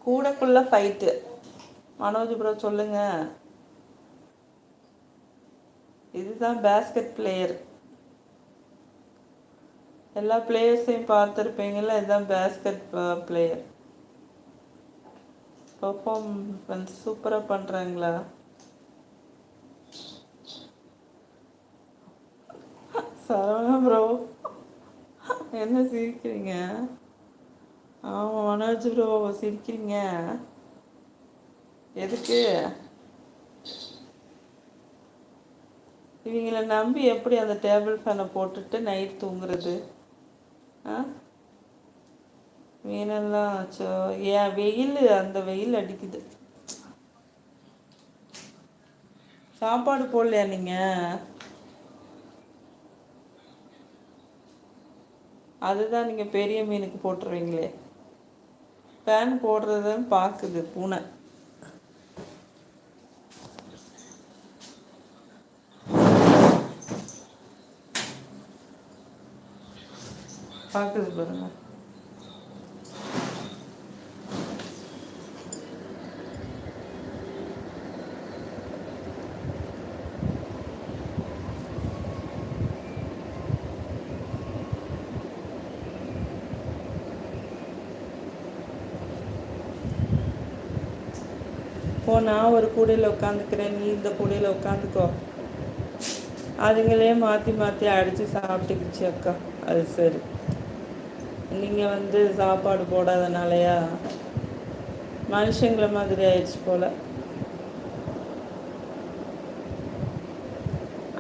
கூடக்குள்ள fight. Manoj bro சொல்லுங்க. இதுதான் basket player. எல்லா பிளேயர்ஸையும் பார்த்துருப்பீங்களா? இதுதான் பேஸ்கெட் பிளேயர். பெர்ஃபார்மன்ஸ் சூப்பராக பண்ணுறாங்களா? சரவணா ப்ரோ என்ன சிரிக்கிறீங்க? ஆமாம் மனோஜ் ப்ரோ சிரிக்கிறீங்க எதுக்கு? இவங்களை நம்பி எப்படி அந்த டேபிள் ஃபேனை போட்டுட்டு நைட் தூங்குறது? ஆ மீனெல்லாம் ஏன் வெயில், அந்த வெயில் அடிக்குது. சாப்பாடு போடலையா நீங்கள்? அதுதான் நீங்கள் பெரிய மீனுக்கு போட்டுருவீங்களே. ஃபேன் போடுறதுன்னு பார்க்குது பூனை. பார்க்குது பாருங்க. நான் ஒரு கூடையில் உட்காந்துக்கிறேன், நீ இந்த கூடையில் உட்காந்துக்கோ. அதுங்களே மாற்றி மாற்றி அடித்து சாப்பிட்டுக்குச்சு அக்கா. அது சரி, நீங்கள் சாப்பாடு போடாதனாலையா? மனுஷங்களை மாதிரி ஆயிடுச்சு போல்.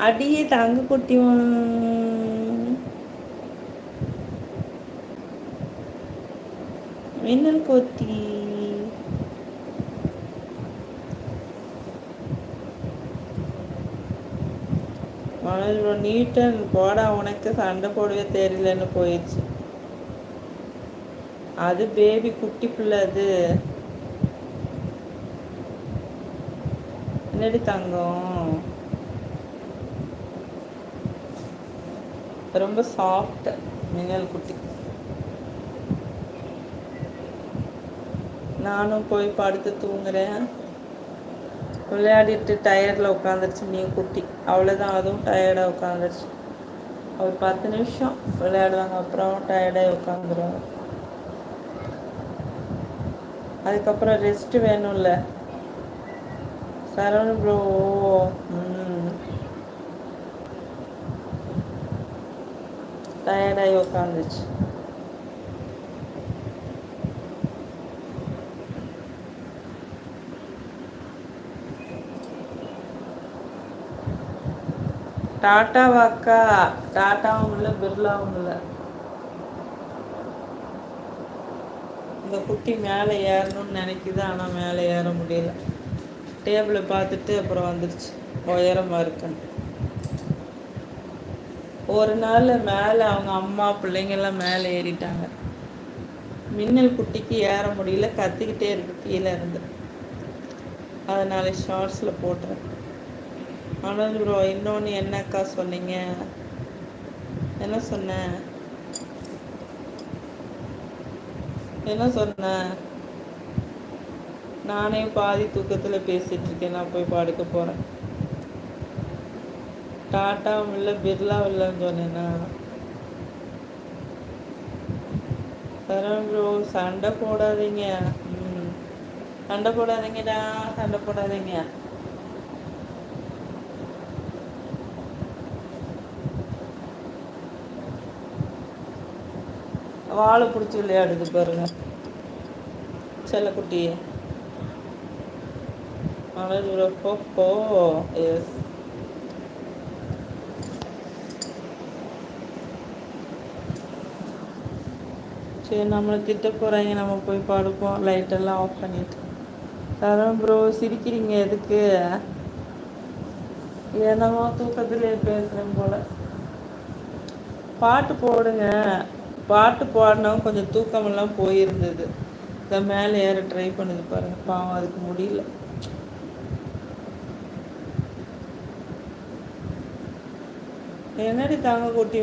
அடியே தங்க குட்டியும் மின்னல் கொத்தி. நீட்டன் போடா, உனக்கு சண்டை போடவே தெரியலன்னு போயிடுச்சு. அது பேபி குட்டி பிள்ளை. அது என்னடி தங்கம், ரொம்ப சாஃப்ட் மின்னல் குட்டி. நானும் போய் படுத்து தூங்குறேன். விளையாடிட்டு டயர்டில் உட்காந்துருச்சு நீ குட்டி. அவ்வளோதான், அதுவும் டயர்டாக உட்காந்துருச்சு. ஒரு 10 நிமிஷம் விளையாடுவாங்க, அப்புறம் டயர்டாகி உட்காந்துருவாங்க. அதுக்கப்புறம் ரெஸ்ட்டு வேணும்ல. சரவணன் ப்ரோ டயர்டாகி உட்காந்துச்சு. டாட்டாவாக்கா? டாட்டாவும் இல்லை, பிர்லாவும் இல்லை. இந்த குட்டி மேலே ஏறணும்னு நினைக்குது, ஆனால் மேலே ஏற முடியல. டேபிளை பார்த்துட்டு அப்புறம் வந்துடுச்சு, உயரமாக இருக்குன்னு. ஒரு நாள் மேலே அவங்க அம்மா பிள்ளைங்கெல்லாம் மேலே ஏறிட்டாங்க. மின்னல் குட்டிக்கு ஏற முடியல, கத்திக்கிட்டே இருக்கு கீழே இருந்து. அதனால ஷார்ட்ஸில் போட்டுறேன். மனோஜ் ப்ரோ இன்னொன்று என்னக்கா சொன்னீங்க? என்ன சொன்னேன்? என்ன சொன்னேன்? நானே பாதி தூக்கத்தில் பேசிகிட்டு இருக்கேன். நான் போய் படுக்க போகிறேன். டாட்டாவும் இல்லை, பிர்லாவும் இல்லைன்னு சொன்னேன்னா? சரண் ப்ரோ சண்டை போடாதீங்க. சண்டை போடாதீங்கடா, சண்டை போடாதீங்க. வாழை பிடிச்சி விளையாடுது பாருங்க செல்லக்குட்டி. எஸ், சரி நம்மளை திட்ட போகிறாங்க, நம்ம போய் படுப்போம். லைட்டெல்லாம் ஆஃப் பண்ணிட்டு. அதான் ப்ரோ சிரிக்கிறீங்க எதுக்கு? என்னமோ தூக்கத்திலே பேசுகிறேன் போல். பாட்டு போடுங்க. பாட்டு பாடினவும் கொஞ்சம் தூக்கமெல்லாம் போயிருந்தது. இந்த மேலே ஏற ட்ரை பண்ணுது பாருங்கள், பாவம் அதுக்கு முடியல. என்னடி தாங்க குட்டி